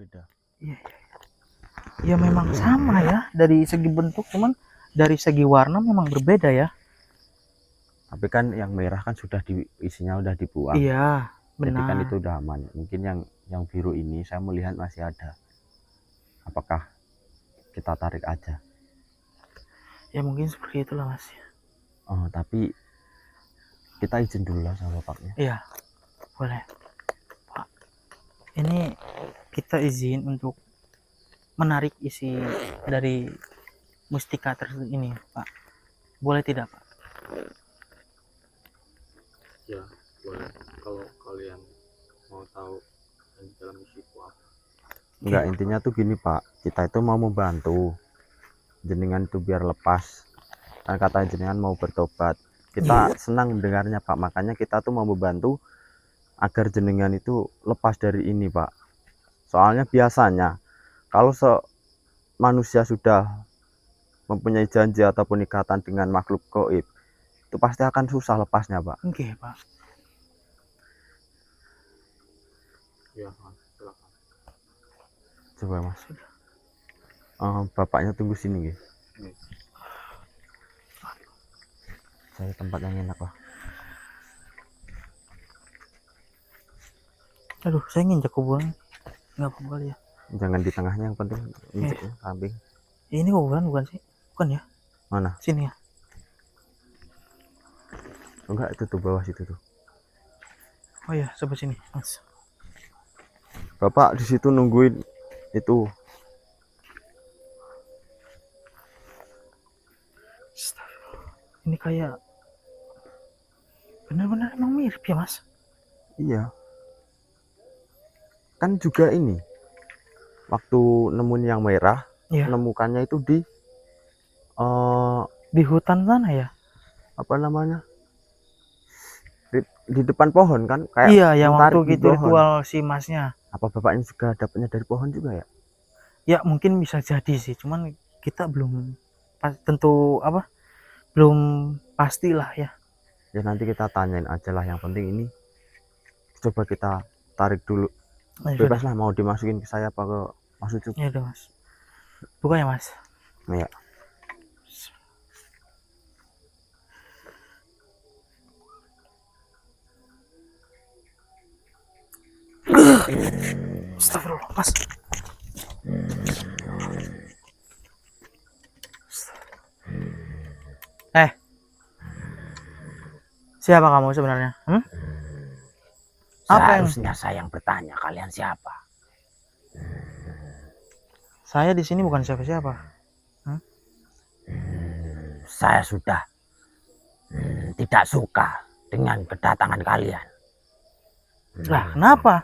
beda. Iya. Ya memang sama ya dari segi bentuk, cuman dari segi warna memang berbeda ya. Tapi kan yang merah kan sudah isinya udah dibuang. Iya, Jadi kan benar. itu udah aman. Mungkin yang biru ini saya melihat masih ada. Apakah kita tarik aja? Ya mungkin seperti itulah Mas. Oh, tapi kita izin dulu lah sama bapaknya. Iya, boleh. Pak, ini kita izin untuk menarik isi dari mustika tersebut ini, Pak. Boleh tidak, Pak? Ya, boleh. Kalau kalian mau tahu yang di dalam isi itu apa. Enggak, intinya tuh gini Pak, kita itu mau membantu jenengan itu biar lepas. Kan kata jenengan mau bertobat, kita senang mendengarnya Pak, makanya kita tuh mau membantu agar jenengan itu lepas dari ini Pak. Soalnya biasanya kalau manusia sudah mempunyai janji ataupun ikatan dengan makhluk gaib, itu pasti akan susah lepasnya Pak. Oke, Pak. Ya, silakan. Coba Mas. Bapaknya tunggu sini gitu. Cari tempat yang enak lah. Aduh, saya nginjak kuburan. Nggak apa-apa kali ya. Jangan di tengahnya, yang penting injeknya kambing. Ini kuburan bukan sih? Bukan ya? Mana? Sini ya. Enggak, itu tuh bawah situ tuh. Oh ya, sebelah sini, Mas. Bapak di situ nungguin itu. Ini kayak benar-benar emang mirip ya, Mas? Iya. Kan juga ini. Waktu nemuin yang merah, menemukannya itu di hutan sana ya? Apa namanya? Di depan pohon kan? Kayak iya, yang waktu gitu ritual si Masnya. Apa bapaknya juga dapatnya dari pohon juga ya? Ya mungkin bisa jadi sih, cuman kita belum tentu apa? Belum pastilah ya. Ya nanti kita tanyain aja lah, yang penting ini coba kita tarik dulu. Bebas lah mau dimasukin ke saya apa ke Mas Ucup. Ya udah Mas. Buka ya Mas. Iya. Astagfirullah Mas. Siapa kamu sebenarnya? Seharusnya saya yang bertanya, kalian siapa? Saya di sini bukan siapa-siapa. Saya sudah tidak suka dengan kedatangan kalian. Lah, kenapa?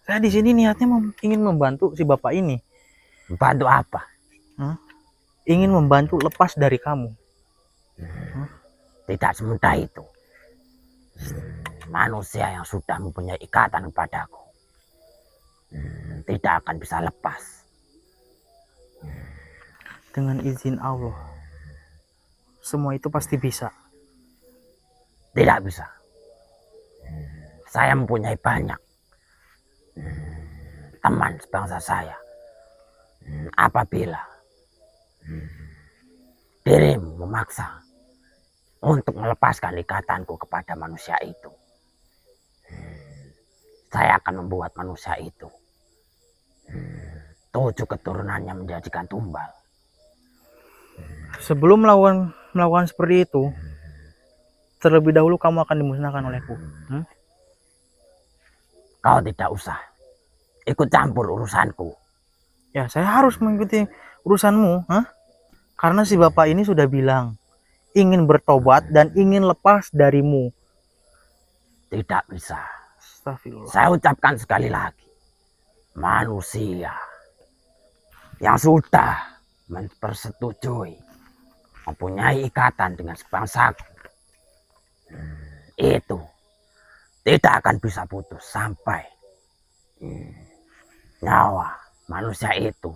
Saya di sini niatnya ingin membantu si bapak ini. Membantu apa? Ingin membantu lepas dari kamu. Tidak semudah itu. Manusia yang sudah mempunyai ikatan kepadaku tidak akan bisa lepas. Dengan izin Allah, semua itu pasti bisa. Tidak bisa. Saya mempunyai banyak teman sebangsa saya. Apabila dirimu memaksa untuk melepaskan ikatanku kepada manusia itu, saya akan membuat manusia itu 7 keturunannya menjadikan tumbal. Sebelum melakukan seperti itu, terlebih dahulu kamu akan dimusnahkan olehku. Kau tidak usah ikut campur urusanku. Ya, saya harus mengikuti urusanmu, karena si bapak ini sudah bilang ingin bertobat dan ingin lepas darimu. Tidak bisa. Astagfirullah. Saya ucapkan sekali lagi, manusia yang sudah mempersetujui mempunyai ikatan dengan sebangsaku itu tidak akan bisa putus sampai nyawa manusia itu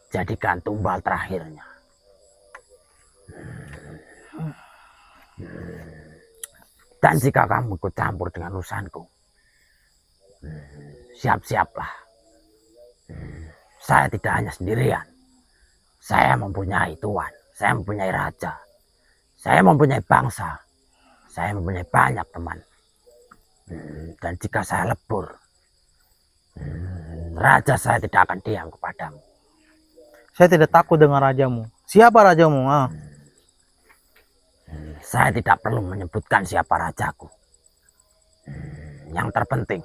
jadikan tumbal terakhirnya. Dan jika kamu ikut campur dengan urusanku, siap-siaplah Saya tidak hanya sendirian. Saya mempunyai tuan, saya mempunyai raja, saya mempunyai bangsa, saya mempunyai banyak teman. Dan jika saya lebur, raja saya tidak akan diam kepadamu. Saya tidak takut dengan rajamu. Siapa rajamu? Saya tidak perlu menyebutkan siapa rajaku. Yang terpenting,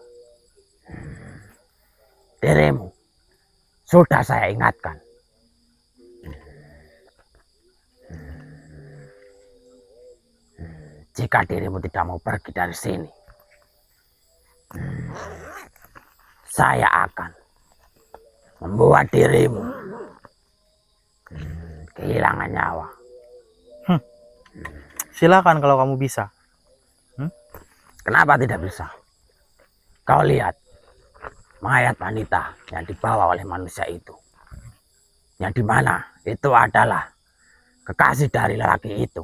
dirimu sudah saya ingatkan. Jika dirimu tidak mau pergi dari sini, saya akan membuat dirimu kehilangan nyawa. Silakan kalau kamu bisa. Kenapa tidak bisa? Kau lihat mayat wanita yang dibawa oleh manusia itu, yang dimana itu adalah kekasih dari lelaki itu.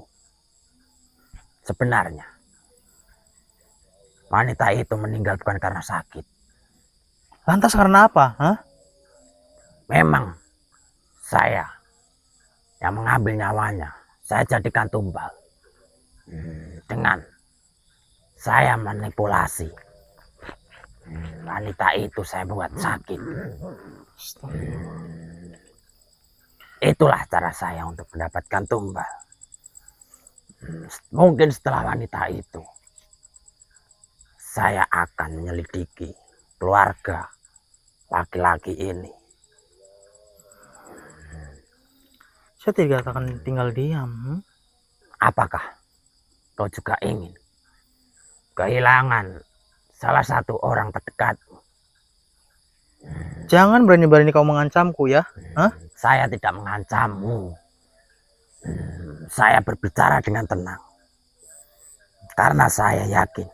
Sebenarnya wanita itu meninggal bukan karena sakit. Lantas karena apa? Memang saya yang mengambil nyawanya. Saya jadikan tumbal dengan saya manipulasi wanita itu, saya buat sakit. Itulah cara saya untuk mendapatkan tumbal. Mungkin setelah wanita itu, saya akan menyelidiki keluarga laki-laki ini. Saya tidak akan tinggal diam. Apakah kau juga ingin kehilangan salah satu orang terdekatmu? Jangan berani-berani kau mengancamku ya. Saya tidak mengancammu. Saya berbicara dengan tenang. Karena saya yakin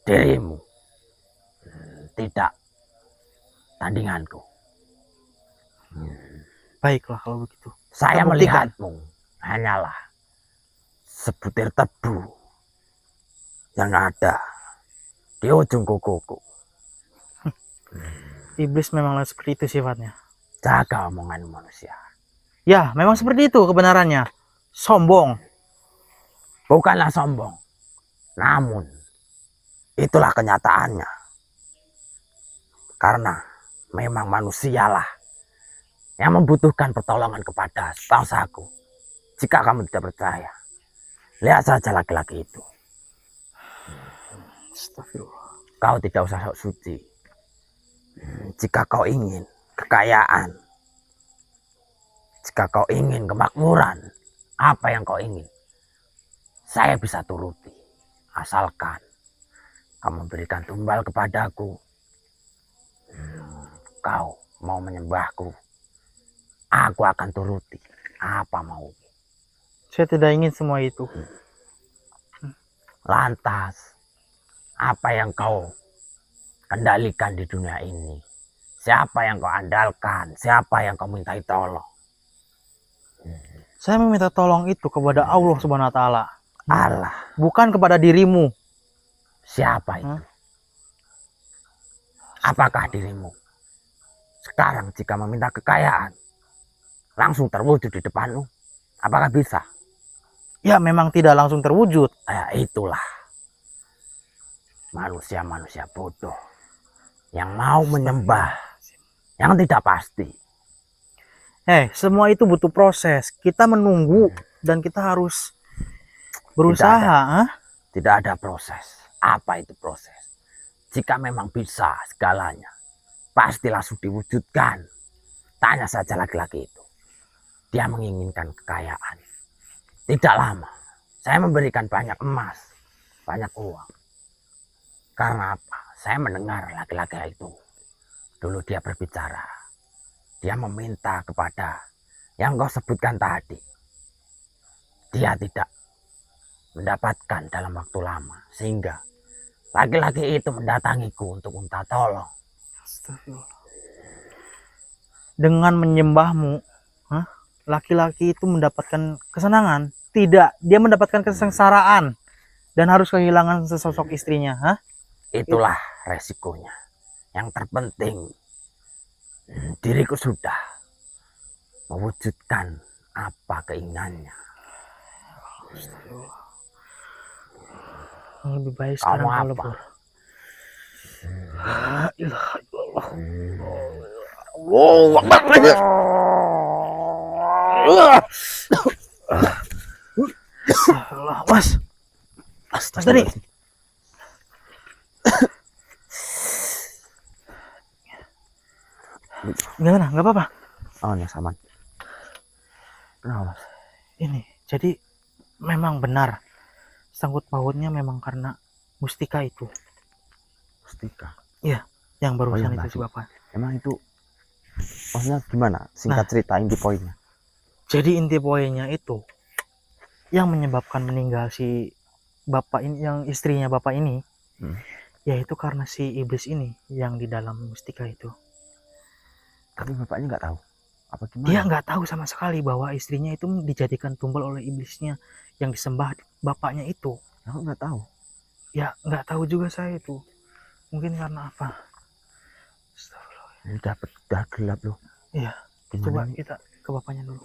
dirimu tidak tandinganku. Baiklah kalau begitu. Saya Kita buktikan. melihatmu hanyalah sebutir tebu yang ada di ujung kukuku. Iblis memanglah seperti itu sifatnya. Jaga omongan manusia. Ya, memang seperti itu kebenarannya. Sombong. Bukanlah sombong, namun itulah kenyataannya. Karena memang manusialah yang membutuhkan pertolongan kepada bangsaku. Jika kamu tidak percaya, lihat saja laki-laki itu. Astagfirullah. Kau tidak usah sok suci. Jika kau ingin kekayaan, jika kau ingin kemakmuran, apa yang kau ingin, saya bisa turuti. Asalkan kau memberikan tumbal kepadaku, kau mau menyembahku, aku akan turuti apa mau. Saya tidak ingin semua itu. Lantas, apa yang kau kendalikan di dunia ini? Siapa yang kau andalkan? Siapa yang kau mintai tolong? Saya meminta tolong itu kepada Allah Subhanahu wa taala. Allah. Bukan kepada dirimu. Siapa itu? Apakah dirimu sekarang jika meminta kekayaan langsung terwujud di depanmu? Apakah bisa? Ya, memang tidak langsung terwujud. Itulah manusia-manusia bodoh yang mau menyembah yang tidak pasti. Semua itu butuh proses. Kita menunggu dan kita harus berusaha. Tidak ada proses. Apa itu proses? Jika memang bisa segalanya, pasti langsung diwujudkan. Tanya saja laki-laki itu. Dia menginginkan kekayaan. Tidak lama, saya memberikan banyak emas, banyak uang. Karena apa? Saya mendengar laki-laki itu. Dulu dia berbicara. Dia meminta kepada yang kau sebutkan tadi. Dia tidak mendapatkan dalam waktu lama. Sehingga laki-laki itu mendatangiku untuk minta tolong. Dengan menyembahmu, laki-laki itu mendapatkan kesenangan. Tidak, dia mendapatkan kesengsaraan. Dan harus kehilangan sesosok istrinya. Itulah resikonya. Yang terpenting, Diriku sudah mewujudkan apa keinginannya. Lebih baik Kamu sekarang kau apa? lebur. La ilaha illallah. Allahu Akbar. Allah, Mas. Mas tadi. Gimana? Nggak apa-apa. Oh, ya aman. Kenapa, Mas? Ini, jadi memang benar sangkut pautnya memang karena mustika itu. Mustika. Yang barusan iya, itu si Mas. Bapak. Emang itu maksudnya gimana? Singkat cerita inti poinnya. Jadi inti poinnya itu yang menyebabkan meninggal si Bapak ini, yang istrinya Bapak ini, yaitu karena si iblis ini yang di dalam mustika itu. Tapi bapaknya nggak tahu. Apa gimana? Dia nggak tahu sama sekali bahwa istrinya itu dijadikan tumbal oleh iblisnya yang disembah bapaknya itu. Aku nggak tahu. Ya nggak tahu juga saya itu. Mungkin karena apa? Astagfirullah. Ini udah gelap loh. Iya. Gimana Coba ini? kita ke bapaknya dulu.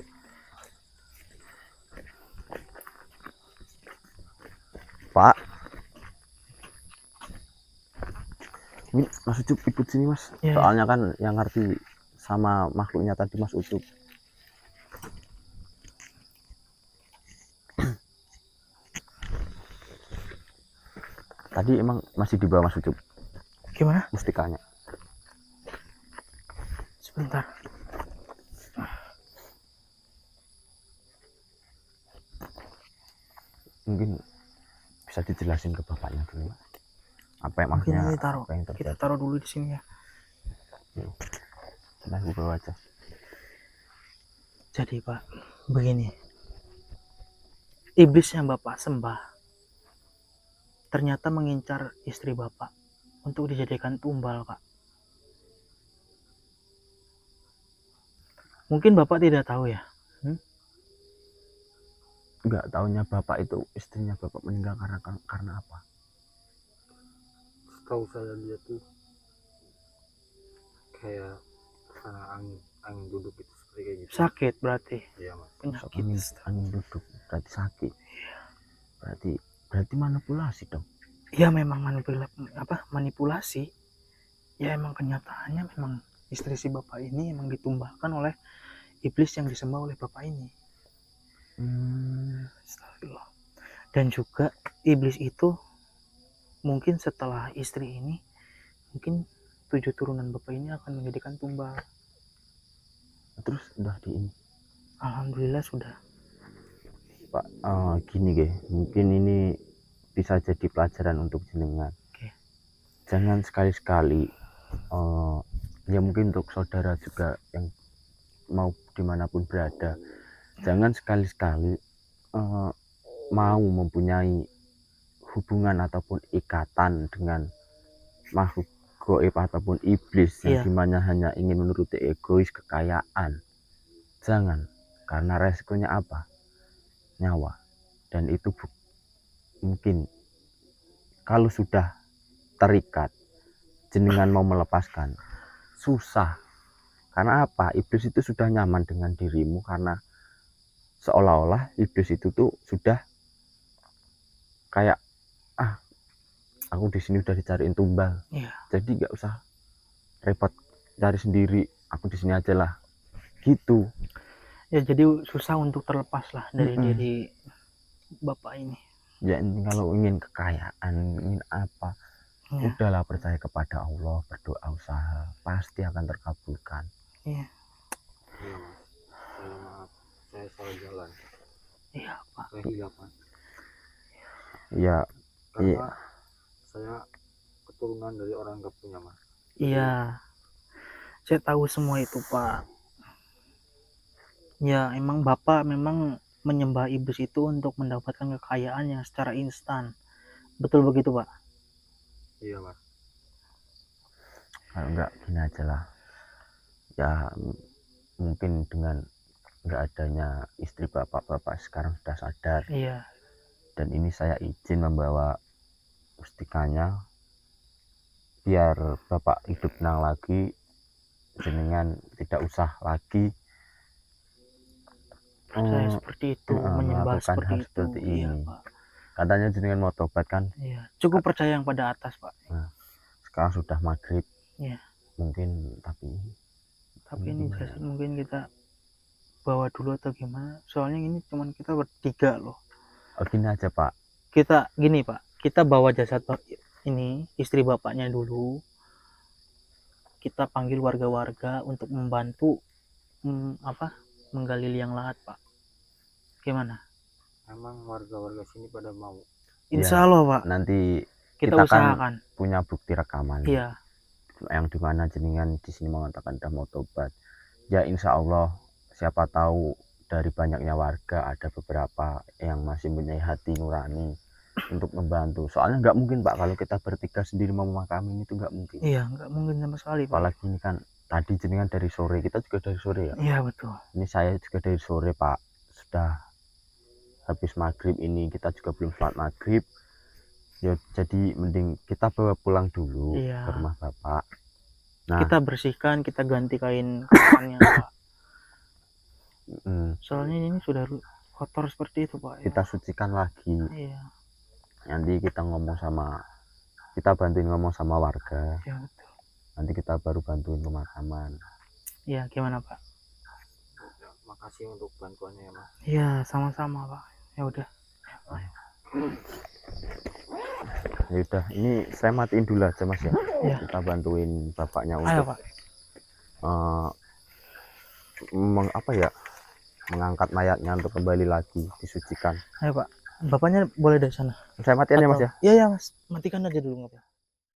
Pak. Ini Mas Ucup ikut sini, Mas. Iya, Soalnya kan yang ngerti sama makhluknya tadi Mas Ucup. Tadi emang masih di bawah Mas Ucup Gimana? mustikanya. Sebentar. Mungkin bisa dijelasin ke bapaknya dulu, Mas. Apa yang Mungkin maksudnya? ini taruh. Apa yang Kita terjadi? taruh dulu di sini ya. Nah, gue bawa aja. Jadi Pak, begini. Iblis yang Bapak sembah ternyata mengincar istri Bapak untuk dijadikan tumbal, Pak. Mungkin Bapak tidak tahu ya. Nggak taunya bapak itu istrinya bapak meninggal karena apa? Setahu saya dia tuh kayak angin duduk itu seperti kayak gitu. Sakit berarti. Iya, Mas. Penyakit. Angin duduk berarti sakit. Berarti manipulasi dong. Ya memang manipulasi. Ya emang kenyataannya memang istri si Bapak ini emang ditumbahkan oleh iblis yang disembah oleh Bapak ini. Astagfirullah. Dan juga iblis itu mungkin setelah istri ini, mungkin 7 turunan Bapak ini akan menjadikan tumbal. Terus udah di ini. Alhamdulillah sudah. Pak, gini guys, mungkin ini bisa jadi pelajaran untuk jenengan. Oke. Jangan sekali-sekali, ya mungkin untuk saudara juga yang mau dimanapun berada, jangan sekali-sekali mau mempunyai hubungan ataupun ikatan dengan makhluk goib ataupun iblis yang dimana hanya ingin menuruti egois kekayaan. Jangan, karena resikonya apa? Nyawa. Dan itu mungkin kalau sudah terikat, jenengan mau melepaskan susah. Karena apa? Iblis itu sudah nyaman dengan dirimu karena seolah-olah iblis itu tuh sudah kayak aku di sini udah dicariin tumbal. Iya. Jadi nggak usah repot cari sendiri, aku di sini aja lah. Gitu. Ya jadi susah untuk terlepas lah dari diri Bapak ini. Ya kalau ingin kekayaan, ingin apa, udahlah percaya kepada Allah, berdoa, usaha, pasti akan terkabulkan. Iya. Iya, Mas. Saya maaf, saya salah jalan. Iya, Pak. Saya hilapan. Ya, Karena saya keturunan dari orang gak punya, Mas. Iya. Saya tahu semua itu, Pak. Ya, emang Bapak memang menyembah iblis itu untuk mendapatkan kekayaan yang secara instan. Betul begitu, Pak? Iya, Mas. kalau enggak gini aja lah. Ya, mungkin dengan enggak adanya istri bapak sekarang sudah sadar. Iya. Dan ini saya izin membawa mustikanya biar bapak hidup tenang lagi, jenengan tidak usah lagi Percaya seperti itu, menyembah melakukan hal seperti itu. seperti Iya, ini. Pak. Katanya jenengan mau tobat kan, Iya, cukup percaya yang pada atas, Pak. sekarang sudah maghrib. Iya. Mungkin tapi Ini gimana? jasad mungkin kita bawa dulu atau gimana? Soalnya ini cuman kita bertiga loh. Gini aja Pak, Kita gini, Pak. Kita bawa jasad ini istri bapaknya dulu. Kita panggil warga-warga untuk membantu menggali liang lahat, Pak. Gimana? Emang warga-warga sini pada mau? Insya Allah, Pak. nanti Kita kita kan usahakan. punya bukti rekaman Iya. yang dimana jenengan di sini mengatakan dah mau tobat. Ya insya Allah, siapa tahu dari banyaknya warga ada beberapa yang masih mempunyai hati nurani untuk membantu. Soalnya nggak mungkin Pak kalau kita bertiga sendiri mau memakamin itu nggak mungkin. Iya, nggak mungkin sama sekali, Pak. Apalagi ini kan tadi jenengan dari sore, kita juga dari sore ya. Iya, betul. Ini saya juga dari sore Pak, sudah habis maghrib ini, kita juga belum sholat maghrib. Ya jadi mending kita bawa pulang dulu Iya. ke rumah Bapak. Nah, Kita bersihkan, kita ganti kain kafannya, Pak. Soalnya ini sudah kotor seperti itu, Pak. kita sucikan lagi. Iya. Nanti kita bantuin ngomong sama warga. Iya, betul. Nanti kita baru bantuin pemakaman. Iya, gimana, Pak? Ya, makasih untuk bantuannya ya Mas. Iya, sama-sama, Pak. Ya udah. Ya udah, ini saya matiin dulu aja Mas ya. Iya. Kita bantuin bapaknya Ayo, untuk Pak. mengangkat mayatnya untuk kembali lagi disucikan. Ayo, Pak. Bapaknya boleh dari sana. Saya matiin ya Mas ya. Iya, ya, Mas. Matikan aja dulu, nggak apa.